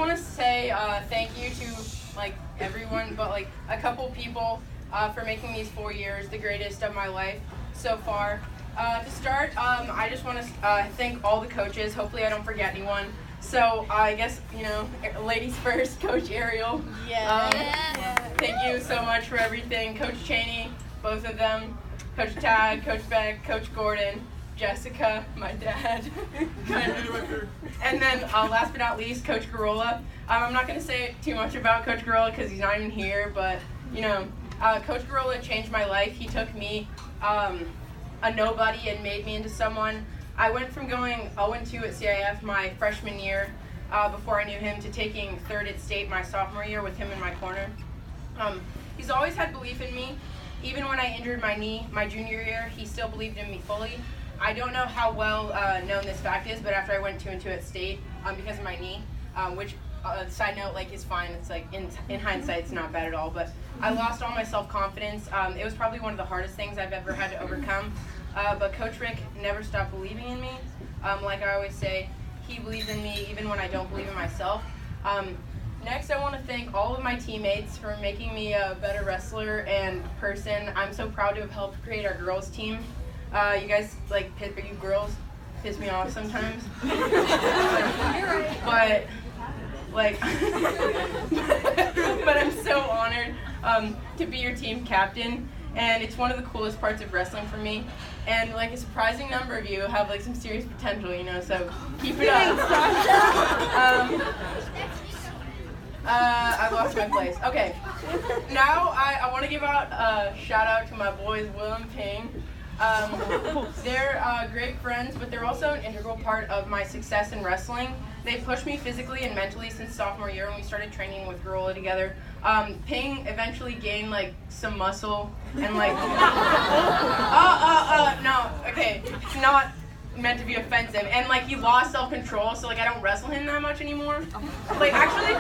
want to say thank you to like everyone, but like a couple people for making these 4 years the greatest of my life so far. To start, I just want to thank all the coaches. Hopefully I don't forget anyone. So I guess, ladies first, Coach Ariel. Yeah. Thank you so much for everything. Coach Cheney, both of them. Coach Tad, Coach Beck, Coach Gordon, Jessica, my dad. And then last but not least, Coach Garola. I'm not going to say too much about Coach Garola because he's not even here, but, Coach Garola changed my life. He took me, a nobody, and made me into someone. I went from going 0-2 at CIF my freshman year before I knew him to taking third at state my sophomore year with him in my corner. He's always had belief in me. Even when I injured my knee my junior year, he still believed in me fully. I don't know how well known this fact is, but after I went 2-2 at state because of my knee, which side note, is fine. It's in hindsight, it's not bad at all. But I lost all my self-confidence. It was probably one of the hardest things I've ever had to overcome. But Coach Rick never stopped believing in me. Like I always say, he believes in me even when I don't believe in myself. Next, I want to thank all of my teammates for making me a better wrestler and person. I'm so proud to have helped create our girls team. You guys, you girls piss me off sometimes. But I'm so honored to be your team captain. And it's one of the coolest parts of wrestling for me. And a surprising number of you have some serious potential, so keep it up. I lost my place. Okay. Now I want to give out a shout out to my boys, Will and Ping. They're great friends, but they're also an integral part of my success in wrestling. They pushed me physically and mentally since sophomore year when we started training with Garola together. Ping eventually gained some muscle and no, okay, it's not meant to be offensive, and he lost self-control, so I don't wrestle him that much anymore. Actually,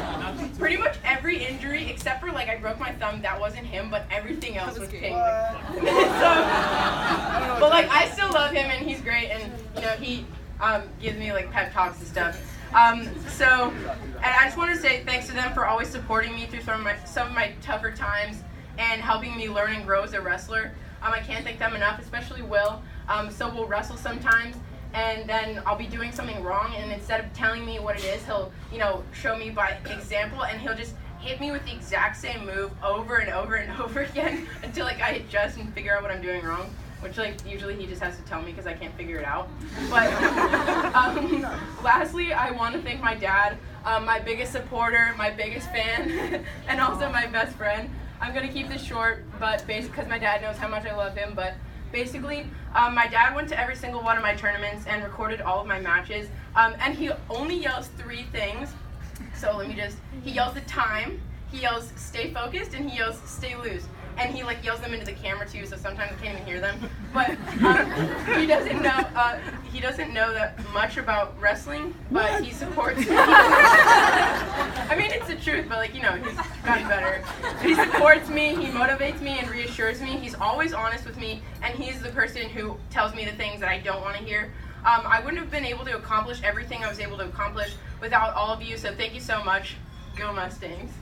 pretty much every injury except for I broke my thumb, that wasn't him, but everything else was Ping. But I still love him, and he's great, and he gives me pep talks and stuff. And I just want to say thanks to them for always supporting me through some of my tougher times and helping me learn and grow as a wrestler. I can't thank them enough, especially Will. So we'll wrestle sometimes, and then I'll be doing something wrong, and instead of telling me what it is, he'll, show me by example, and he'll just hit me with the exact same move over and over and over again until I adjust and figure out what I'm doing wrong. Which usually he just has to tell me because I can't figure it out. But lastly, I want to thank my dad, my biggest supporter, my biggest fan, and also my best friend. I'm going to keep this short, but because my dad knows how much I love him. But basically, my dad went to every single one of my tournaments and recorded all of my matches. And he only yells 3 things. So he yells the time, he yells stay focused, and he yells stay loose. And he yells them into the camera too, so sometimes I can't even hear them. But he doesn't know that much about wrestling, but he supports me. I mean, it's the truth, but he's gotten better. He supports me, he motivates me, and reassures me. He's always honest with me, and he's the person who tells me the things that I don't want to hear. I wouldn't have been able to accomplish everything I was able to accomplish without all of you, so thank you so much. Go Mustangs.